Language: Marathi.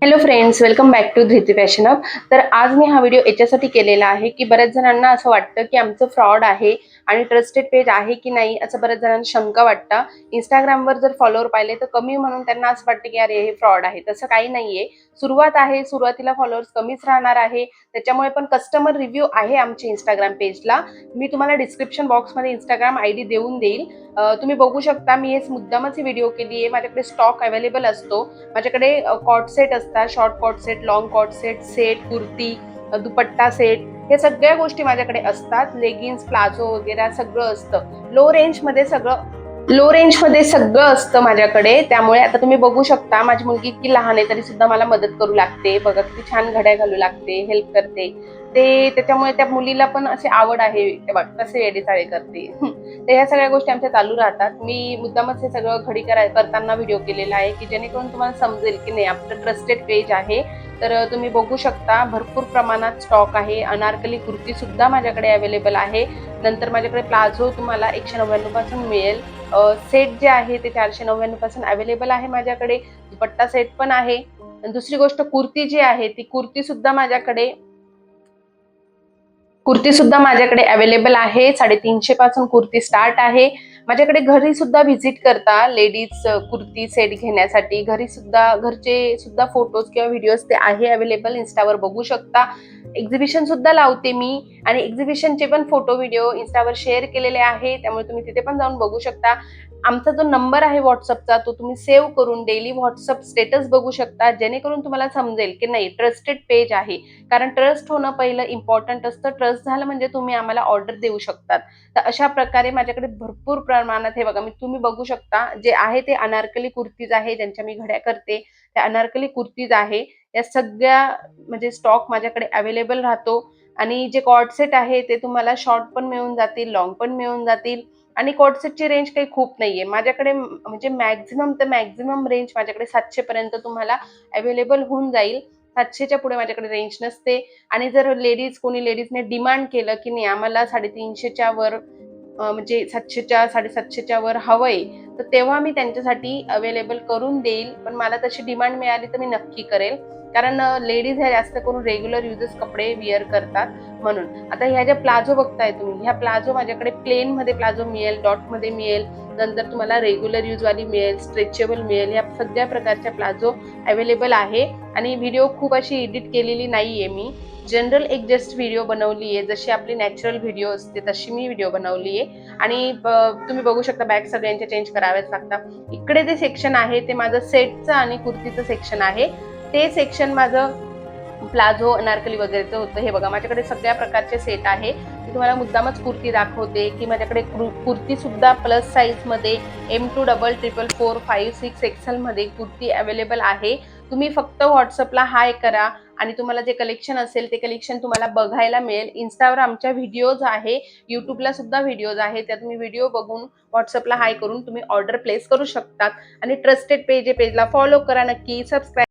Hello friends, welcome back to Dhriti fashion hub. तर आज मी हा व्हिडिओ याच्यासाठी केलेला आहे की बऱ्याच जणांना असं वाटतं की आमचं फ्रॉड आहे आणि ट्रस्टेड पेज आहे की नाही असं बऱ्याच जणांना शंका वाटतं. इंस्टाग्रामवर जर फॉलोअर पाहिले तर कमी म्हणून त्यांना असं वाटतं की अरे हे फ्रॉड आहे. तसं काही नाहीये. सुरुवात आहे, सुरुवातीला फॉलोअर्स कमीच राहणार आहे. त्याच्यामुळे पण कस्टमर रिव्ह्यू आहे आमच्या इंस्टाग्राम पेजला. मी तुम्हाला डिस्क्रिप्शन बॉक्समध्ये इंस्टाग्राम आयडी देऊन देईल. तुम्ही बघू शकता. मी हेच मुद्दामच ही व्हिडिओ केली आहे. माझ्याकडे स्टॉक अवेलेबल असतो. माझ्याकडे कॉट सेट असतात, short co-ord set, long co-ord set, set kurti, dupatta set, हे सगळ्या गोष्टी माझ्याकडे असतात. लेगिन्स, प्लाझो वगैरे सगळं असतं. लो रेंजमध्ये सगळं असतं माझ्याकडे. त्यामुळे आता तुम्ही बघू शकता, माझी मुलगी इतकी लहान आहे तरी सुद्धा मला मदत करू लागते. बघा किती छान घड्या घालू लागते, हेल्प करते. त्याच्यामुळे त्या मुलीला पण अशी आवड आहे. ते बघ कसे येडेचाळे करते. तर ह्या सगळ्या गोष्टी आमच्या चालू राहतात. मी मुद्दामच हे सगळं करताना व्हिडिओ केलेला आहे की जेणेकरून तुम्हाला समजेल की नाही आपलं ट्रस्टेड पेज आहे. तर तुम्ही बघू शकता, भरपूर प्रमाणात स्टॉक आहे. अनारकली कुर्ती सुद्धा माझ्याकडे अवेलेबल आहे. नंतर माझ्याकडे प्लाझो तुम्हाला 199 पासून मिळेल. सेट जे आहे ते 499 पासून अवेलेबल आहे माझ्याकडे. दुपट्टा सेट पण आहे. दुसरी गोष्ट, कुर्ती जी आहे ती कुर्ती सुद्धा माझ्याकडे अवेलेबल आहे. 350 पासून कुर्ती स्टार्ट आहे. माझ्याकडे घरी सुद्धा व्हिजिट करता लेडीज कुर्ती सेट घेण्यासाठी. घरचे सुद्धा फोटोज किंवा व्हिडिओज ते आहे अवेलेबल. इन्स्टावर बघू शकता. एक्झिबिशन सुद्धा लावते मी आणि एक्झिबिशनचे पण फोटो व्हिडिओ इन्स्टावर शेअर केलेले आहे. त्यामुळे तुम्ही तिथे पण जाऊन बघू शकता. आमचा जो नंबर आहे व्हॉट्सअपचा तो तुम्ही सेव्ह करून डेली व्हॉट्सअप स्टेटस बघू शकता, जेणेकरून तुम्हाला समजेल की नाही ट्रस्टेड पेज आहे. कारण ट्रस्ट होणं पहिलं इम्पॉर्टंट असतं. ट्रस्ट झालं म्हणजे तुम्ही आम्हाला ऑर्डर देऊ शकतात. तर अशा प्रकारे माझ्याकडे भरपूर प्रमाणात हे बघा, तुम्ही बघू शकता, जे आहे ते अनारकली कुर्तीज आहे, ज्यांच्या मी घड्या करते त्या अनारकली कुर्तीज आहे. या सगळ्या म्हणजे स्टॉक माझ्याकडे अवेलेबल राहतो. आणि जे कॉर्ड सेट आहे ते तुम्हाला शॉर्ट पण मिळून जातील, लॉंग पण मिळून जातील. आणि कॉर्ड सेटची रेंज काही खूप नाहीये माझ्याकडे. म्हणजे मॅक्झिमम रेंज माझ्याकडे 700 पर्यंत तुम्हाला अवेलेबल होऊन जाईल. 700च्या पुढे माझ्याकडे रेंज नसते. आणि जर कोणी लेडीजने डिमांड केलं की नाही आम्हाला 350च्या वर, म्हणजे 700च्या 750च्या वर हवंय, तर तेव्हा मी त्यांच्यासाठी अवेलेबल करून देईल. पण मला तशी डिमांड मिळाली तर मी नक्की करेल. कारण लेडीज ह्या जास्त करून रेग्युलर युजेस कपडे विअर करतात म्हणून. आता ह्या ज्या प्लाझो बघताय तुम्ही, ह्या प्लाझो माझ्याकडे प्लेन मध्ये प्लाझो मिळेल, डॉट मध्ये मिळेल, नंतर तुम्हाला रेग्युलर यूज वाली मिळेल, स्ट्रेचेबल मिळेल. या सगळ्या प्रकारच्या प्लाझो अवेलेबल आहे. आणि व्हिडिओ खूप अशी एडिट केलेली नाहीये मी. जनरल एक जस्ट व्हिडिओ बनवली आहे, जशी आपली नॅचरल व्हिडिओ असते तशी मी व्हिडिओ बनवली आहे. आणि तुम्ही बघू शकता बॅग सगळ्यांच्या चेंज कराव्याच लागतात. इकडे जे सेक्शन आहे ते माझं सेटचं आणि कुर्तीचं सेक्शन आहे. ते सेक्शन माझं प्लाझो, अनारकली वगैरेचं होतं. हे बघा माझ्याकडे सगळ्या प्रकारचे सेट आहे. मी तुम्हाला मुद्दामच कुर्ती दाखवते की माझ्याकडे कुर्ती सुद्धा प्लस साईज मध्ये M2 डबल ट्रिपल 4 5 6 एक्सेल मध्ये कुर्ती अवेलेबल आहे. तुम्ही फक्त व्हॉट्सअपला हाय करा आणि तुम्हाला जे कलेक्शन असेल ते कलेक्शन तुम्हाला बघायला मिळेल. इन्स्टावर आमच्या व्हिडिओज आहे, युट्यूबला सुद्धा व्हिडिओज आहे. त्या तुम्ही व्हिडिओ बघून व्हॉट्सअपला हाय करून तुम्ही ऑर्डर प्लेस करू शकतात. आणि ट्रस्टेड पेजला फॉलो करा नक्की, सबस्क्राईब